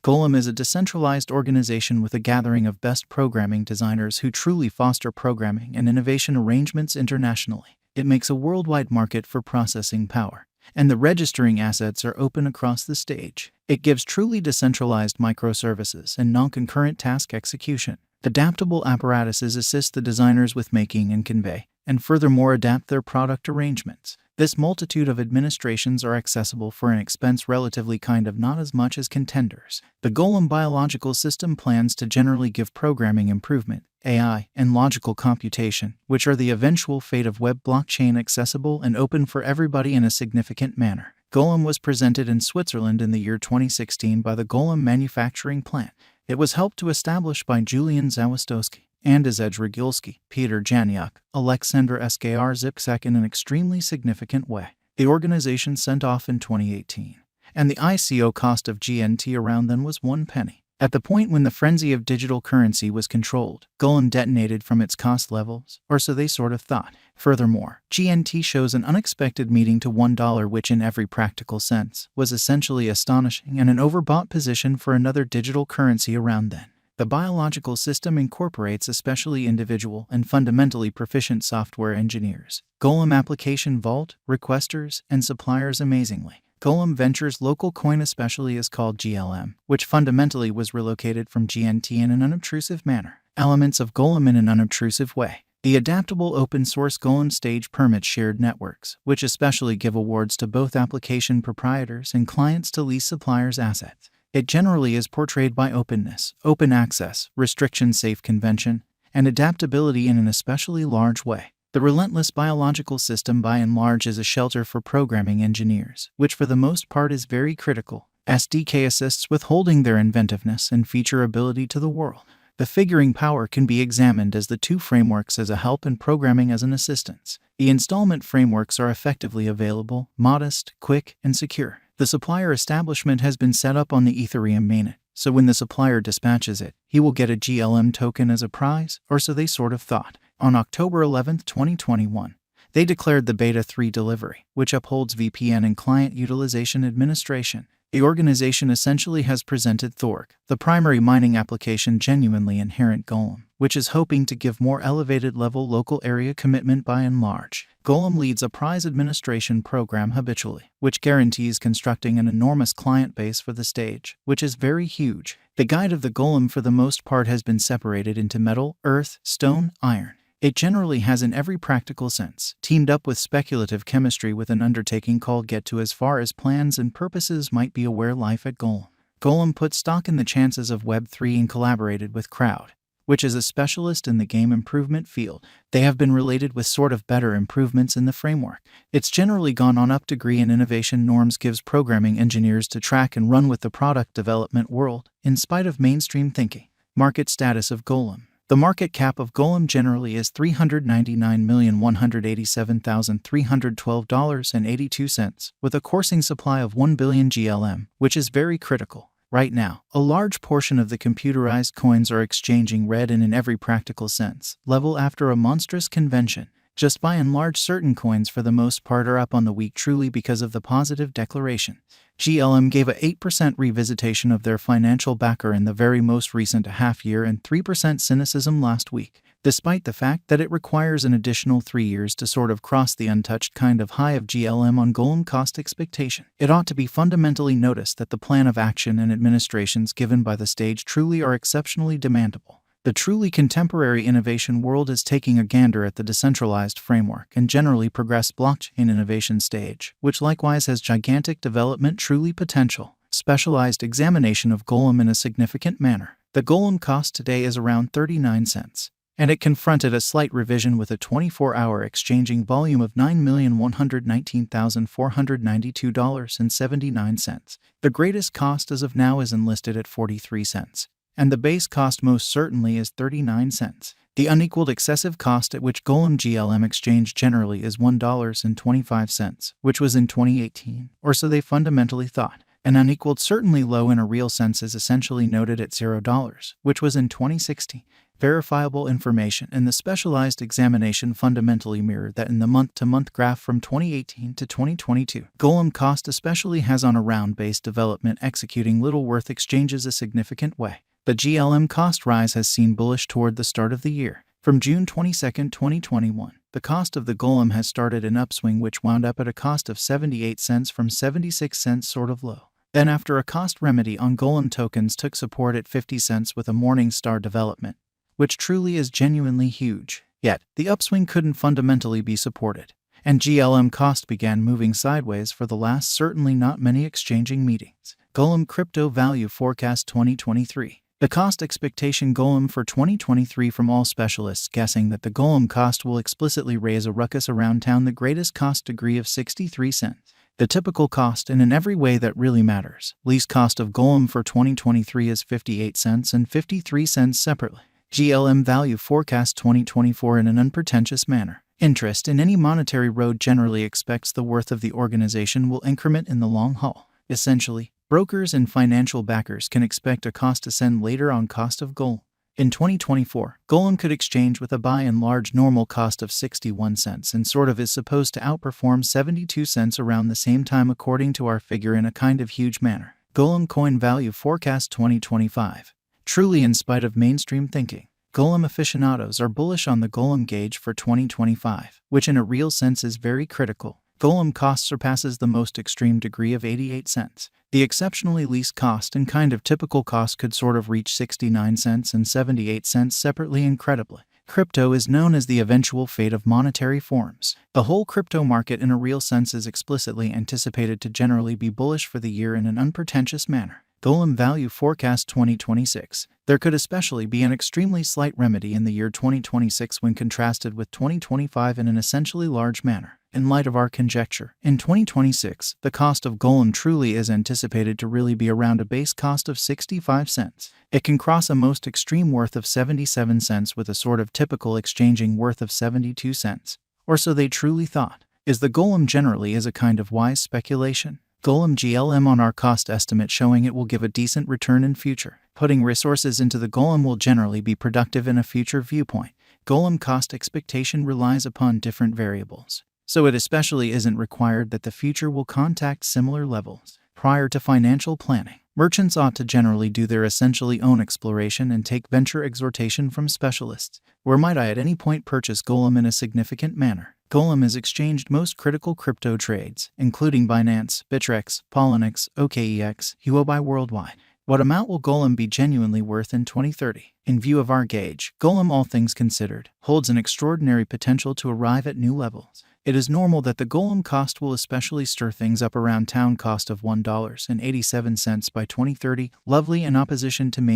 Golem is a decentralized organization with a gathering of best programming designers who truly foster programming and innovation arrangements internationally. It makes a worldwide market for processing power, and the registering assets are open across the stage. It gives truly decentralized microservices and non-concurrent task execution. Adaptable apparatuses assist the designers with making and convey, and furthermore adapt their product arrangements. This multitude of administrations are accessible for an expense relatively not as much as contenders. The Golem biological system plans to generally give programming improvement, AI, and logical computation, which are the eventual fate of web blockchain, accessible and open for everybody in a significant manner. Golem was presented in Switzerland in the year 2016 by the Golem manufacturing plant. It was helped to establish by Julian Zawistowski, Andrzej Regulski, Peter Janiuk, Alexander Skr Zipczak in an extremely significant way. The organization sent off in 2018, and the ICO cost of GNT around then was 1 penny. At the point when the frenzy of digital currency was controlled, Golem detonated from its cost levels, or so they sort of thought. Furthermore, GNT shows an unexpected meeting to $1, which in every practical sense was essentially astonishing and an overbought position for another digital currency around then. The biological system incorporates especially individual and fundamentally proficient software engineers, Golem application vault, requesters, and suppliers. Amazingly, Golem Ventures' local coin especially is called GLM, which fundamentally was relocated from GNT in an unobtrusive manner. Elements of Golem in an unobtrusive way. The adaptable open-source Golem stage permits shared networks, which especially give awards to both application proprietors and clients to lease suppliers' assets. It generally is portrayed by openness, open access, restriction-safe convention, and adaptability in an especially large way. The relentless biological system by and large is a shelter for programming engineers, which for the most part is very critical. SDK assists with holding their inventiveness and feature ability to the world. The figuring power can be examined as the two frameworks as a help and programming as an assistance. The installment frameworks are effectively available, modest, quick, and secure. The supplier establishment has been set up on the Ethereum mainnet, so when the supplier dispatches it, he will get a GLM token as a prize, or so they sort of thought. On October 11, 2021, they declared the Beta 3 delivery, which upholds VPN and client utilization administration. The organization essentially has presented Thork, the primary mining application genuinely inherent Golem, which is hoping to give more elevated level local area commitment by and large. Golem leads a prize administration program habitually, which guarantees constructing an enormous client base for the stage, which is very huge. The guide of the Golem for the most part has been separated into metal, earth, stone, iron. It generally has in every practical sense teamed up with speculative chemistry with an undertaking called Get to as far as plans and purposes might be aware life at Golem. Golem put stock in the chances of Web3 and collaborated with Crowd, which is a specialist in the game improvement field. They have been related with sort of better improvements in the framework. It's generally gone on up degree and innovation norms gives programming engineers to track and run with the product development world, in spite of mainstream thinking. Market status of Golem. The market cap of Golem generally is $399,187,312.82, with a coursing supply of 1 billion GLM, which is very critical. Right now, a large portion of the computerized coins are exchanging red and in every practical sense, level after a monstrous convention. Just by and large certain coins for the most part are up on the week truly because of the positive declaration. GLM gave a 8% revisitation of their financial backer in the very most recent half year and 3% cynicism last week, despite the fact that it requires an additional 3 years to sort of cross the untouched kind of high of GLM on Golem cost expectation. It ought to be fundamentally noticed that the plan of action and administrations given by the stage truly are exceptionally demandable. The truly contemporary innovation world is taking a gander at the decentralized framework and generally progressed blockchain innovation stage, which likewise has gigantic development truly potential. Specialized examination of Golem in a significant manner. The Golem cost today is around 39 cents, and it confronted a slight revision with a 24-hour exchanging volume of $9,119,492.79. The greatest cost as of now is enlisted at 43 cents. And the base cost most certainly is 39 cents. The unequaled excessive cost at which Golem GLM exchange generally is $1.25, which was in 2018, or so they fundamentally thought. An unequaled certainly low in a real sense is essentially noted at $0, which was in 2016. verifiable information, and the specialized examination fundamentally mirror that in the month-to-month graph from 2018 to 2022. Golem cost especially has on a round-based development, executing little worth exchanges a significant way. The GLM cost rise has seen bullish toward the start of the year. From June 22, 2021, the cost of the Golem has started an upswing which wound up at a cost of 78 cents from 76 cents sort of low. Then after a cost remedy on Golem tokens took support at 50 cents with a morning star development, which truly is genuinely huge. Yet, the upswing couldn't fundamentally be supported, and GLM cost began moving sideways for the last certainly not many exchanging meetings. Golem Crypto Value Forecast 2023. The cost expectation Golem for 2023 from all specialists guessing that the Golem cost will explicitly raise a ruckus around town, the greatest cost degree of 63 cents. The typical cost, and in every way that really matters. Least cost of Golem for 2023 is 58 cents and 53 cents separately. GLM Value Forecast 2024 in an unpretentious manner. Interest in any monetary road generally expects the worth of the organization will increment in the long haul. Essentially, brokers and financial backers can expect a cost ascend later on cost of Golem. In 2024, Golem could exchange with a by and large normal cost of 61 cents and sort of is supposed to outperform 72 cents around the same time according to our figure in a kind of huge manner. Golem Coin Value Forecast 2025. Truly in spite of mainstream thinking, Golem aficionados are bullish on the Golem gauge for 2025, which in a real sense is very critical. Golem cost surpasses the most extreme degree of 88 cents. The exceptionally least cost and kind of typical cost could sort of reach 69 cents and 78 cents separately. Incredibly, crypto is known as the eventual fate of monetary forms. The whole crypto market in a real sense is explicitly anticipated to generally be bullish for the year in an unpretentious manner. Golem Value Forecast 2026. There could especially be an extremely slight remedy in the year 2026 when contrasted with 2025 in an essentially large manner. In light of our conjecture, in 2026, the cost of Golem truly is anticipated to really be around a base cost of 65 cents. It can cross a most extreme worth of 77 cents with a sort of typical exchanging worth of 72 cents. Or so they truly thought. Is the Golem generally is a kind of wise speculation? Golem GLM on our cost estimate showing it will give a decent return in future. Putting resources into the Golem will generally be productive in a future viewpoint. Golem cost expectation relies upon different variables, so it especially isn't required that the future will contact similar levels. Prior to financial planning, merchants ought to generally do their essentially own exploration and take venture exhortation from specialists. Where might I at any point purchase Golem in a significant manner? Golem is exchanged most critical crypto trades, including Binance, Bittrex, Poloniex, OKEX, Huobi worldwide. What amount will Golem be genuinely worth in 2030? In view of our gauge, Golem, all things considered, holds an extraordinary potential to arrive at new levels. It is normal that the Golem cost will especially stir things up around town cost of $1.87 by 2030, lovely in opposition to main